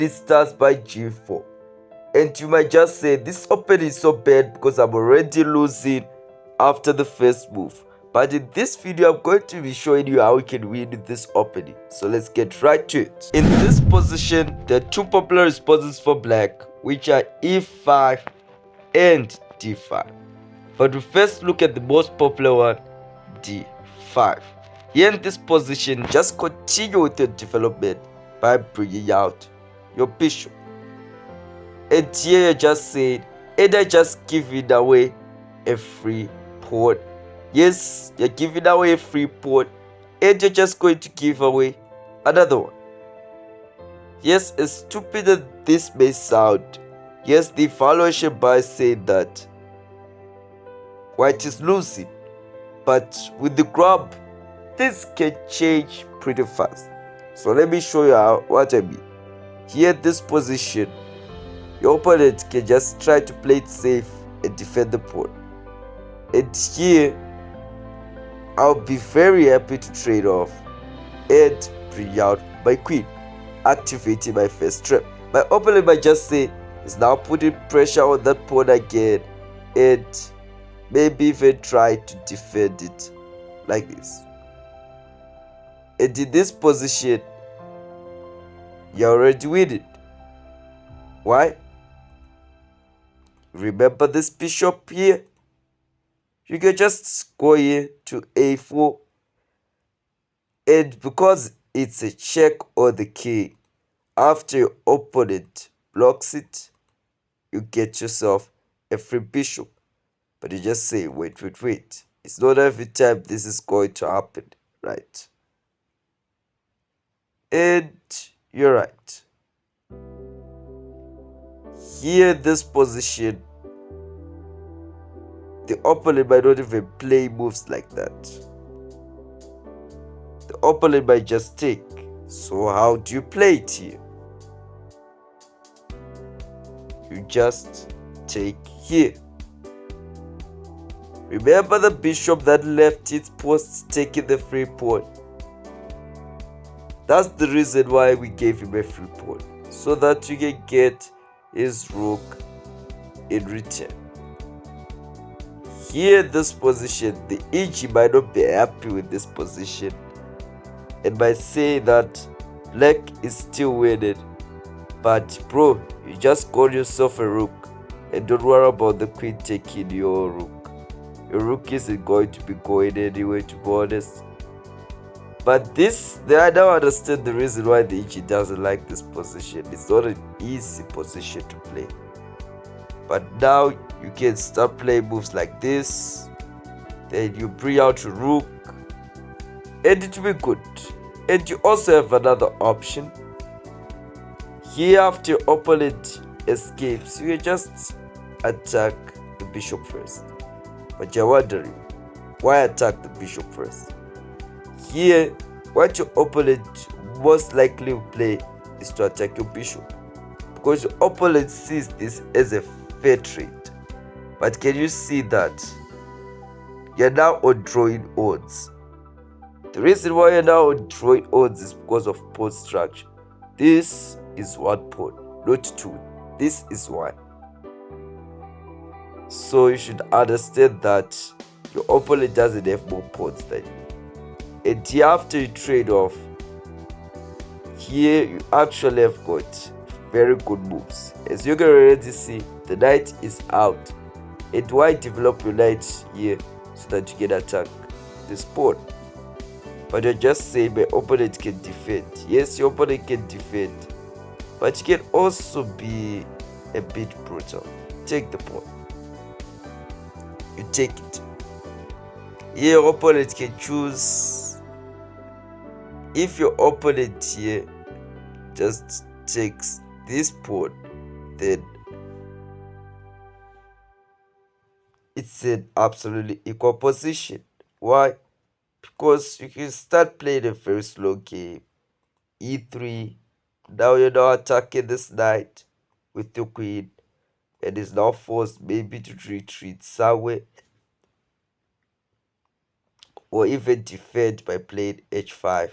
It starts by g4. And you might just say, this opening is so bad because I'm already losing after the first move. But in this video, I'm going to be showing you how you can win this opening. So let's get right to it. In this position, there are two popular responses for black, which are e5 and d5. But we first look at the most popular one, d5. Here in this position, just continue with your development by bringing out your bishop. And here you just said, either just giving away a free pawn. Yes, you're giving away a free pawn, and you're just going to give away another one. Yes, as stupid as this may sound, yes, the evaluation by saying that white is losing, but with the Grob, this can change pretty fast. So let me show you what I mean. Here at this position, your opponent can just try to play it safe and defend the pawn. And here, I'll be very happy to trade off and bring out my queen, activating my first trap. My opponent might just say, is now putting pressure on that pawn again, and maybe even try to defend it like this. And in this position, you're already winning. Why? Remember this bishop here? You can just go here to a4, and because it's a check on the king, after your opponent blocks it, you get yourself a free bishop. But you just say, wait. It's not every time this is going to happen, right? And you're right. Here in this position, the opponent might not even play moves like that. The opponent might just take. So how do you play it here? You just take here. Remember the bishop that left its post taking the free pawn? That's the reason why we gave him a free pawn, so that you can get his rook in return. Here in this position, the EG might not be happy with this position and might say that black is still winning. But bro, you just got yourself a rook, and don't worry about the queen taking your rook. Your rook isn't going to be going anywhere, to be honest. But I don't understand the reason why the EG doesn't like this position. It's not an easy position to play. But now you can start playing moves like this. Then you bring out your rook, and it will be good. And you also have another option. Here, after your opponent escapes, you can just attack the bishop first. But you're wondering, why attack the bishop first? Here, what your opponent most likely will play is to attack your bishop, because your opponent sees this as a fair trade. But can you see that you're now on drawing odds? The reason why you're now on drawing odds is because of pawn structure. This is one pawn, not two. This is one. So you should understand that your opponent doesn't have more pawns than you. And here, after you trade off, here you actually have got very good moves. As you can already see, the knight is out. And why develop your knight here so that you can attack this pawn? But you're just saying my opponent can defend. Yes, your opponent can defend, but you can also be a bit brutal. Take the pawn. You take it. Here your opponent can choose. If your opponent here just takes this pawn, then it's an absolutely equal position. Why? Because you can start playing a very slow game. e3. Now you're now attacking this knight with your queen, and is now forced maybe to retreat somewhere, or even defend by playing h5.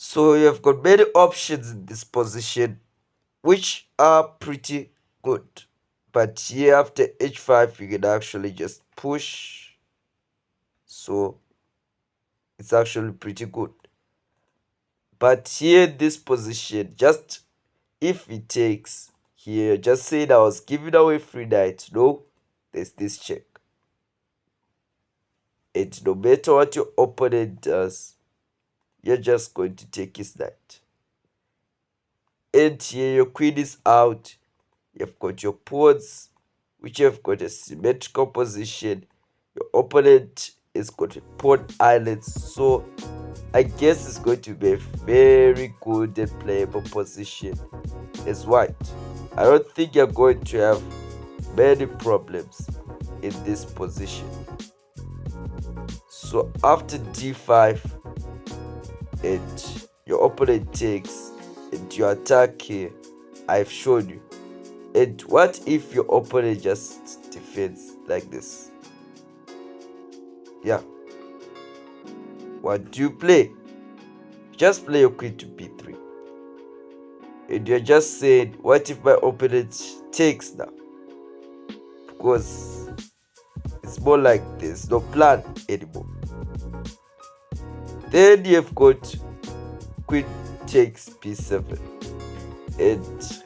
So you have got many options in this position which are pretty good. But here after h5 you can actually just push. So it's actually pretty good. But here this position, just if it takes here, just saying I was giving away free knight. No, there's this check. And no matter what your opponent does, you're just going to take his knight. And here your queen is out. You've got your pawns, which have got a symmetrical position. Your opponent has got a pawn island. So I guess it's going to be a very good and playable position as white. I don't think you're going to have many problems in this position. So after d5 and your opponent takes and you attack here, I've shown you. And what if your opponent just defends like this? Yeah. What do you play? Just play your queen to b3. And you're just saying, what if my opponent takes now? Because it's more like there's no plan anymore. Then you've got queen takes b7. And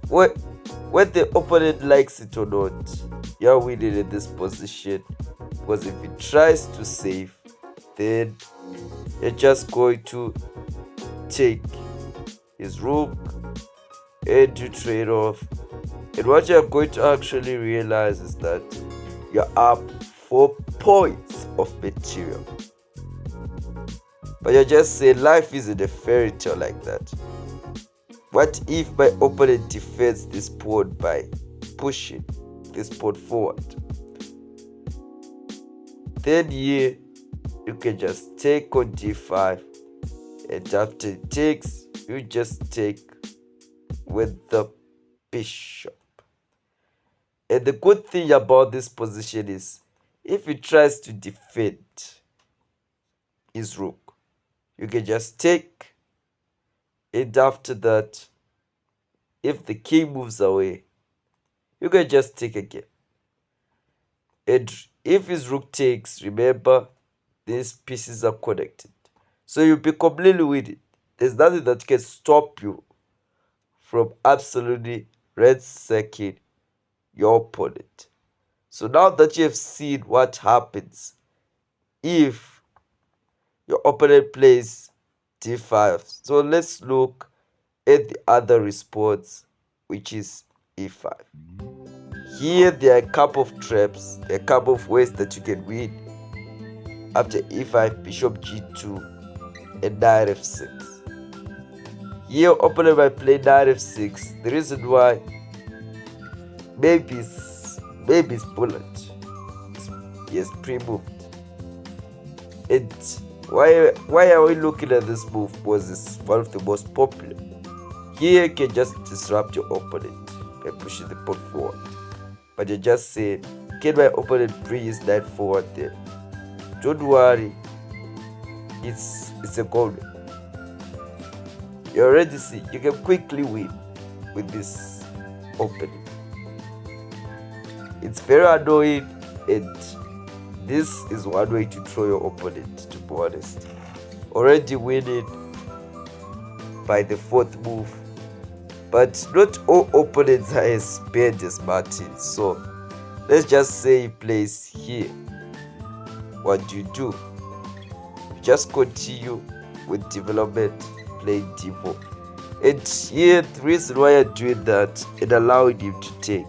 when the opponent likes it or not, you're winning in this position. Because if he tries to save, then you're just going to take his rook and you trade off. And what you're going to actually realize is that you're up 4 points of material. But you're just saying life isn't a fairy tale like that. What if my opponent defends this pawn by pushing this pawn forward? Then here you can just take on d5, and after it takes, you just take with the bishop. And the good thing about this position is, if he tries to defend his rook, you can just take, and after that, if the king moves away, you can just take again. And if his rook takes, remember, these pieces are connected. So you'll be completely winning. There's nothing that can stop you from absolutely ransacking your opponent. So now that you have seen what happens if your opponent plays d5, so let's look at the other response, which is e5. Here there are a couple of traps, a couple of ways that you can win. After e5, bishop g2 and knight f6. Here opponent might play knight f6. The reason why, maybe it's bullet. He has pre-moved. And why are we looking at this move? Because it's one of the most popular. Here you can just disrupt your opponent by pushing the pawn forward. But you just say, can my opponent bring his knight forward there? Don't worry, it's a goal. You already see, you can quickly win with this opening. It's very annoying, and this is one way to throw your opponent, to be honest. Already winning by the 4th move. But not all opponents are as bad as Martin. So let's just say he plays here. What do? You just continue with development, playing d4. And here the reason why you're doing that and allowing him to take,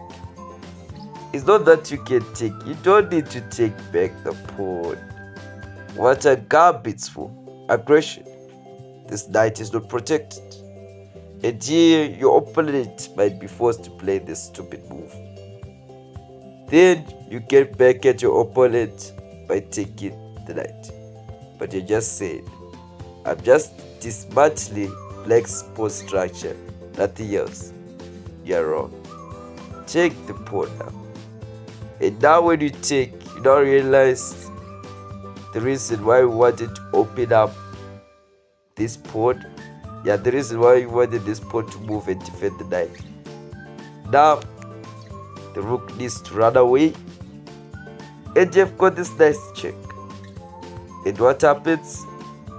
it's not that you can take, you don't need to take back the pawn. What are gambits for? Aggression. This knight is not protected. And here your opponent might be forced to play this stupid move. Then you get back at your opponent by taking the knight. But you just said, I'm just dismantling black's pawn structure, nothing else. You're wrong. Take the pawn now. And now when you take, you now realize the reason why we wanted to open up this pawn. Yeah, the reason why you wanted this pawn to move and defend the knight. Now the rook needs to run away, and you've got this nice check. And what happens?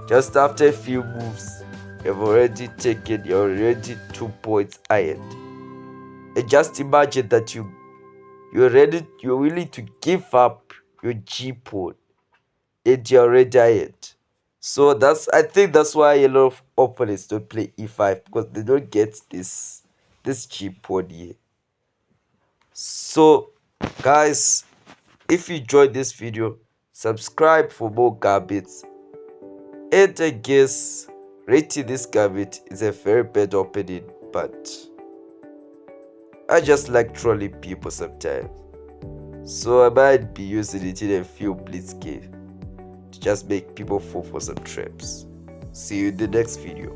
Just after a few moves, you're already 2 points ahead. And just imagine that you're willing to give up your G pawn, and you're already ahead. So I think that's why a lot of opponents don't play e5, because they don't get this G pawn here. So guys, if you enjoyed this video, subscribe for more gambits. And I guess rating this gambit is a very bad opening, but I just like trolling people sometimes. So I might be using it in a few blitz games to just make people fall for some traps. See you in the next video.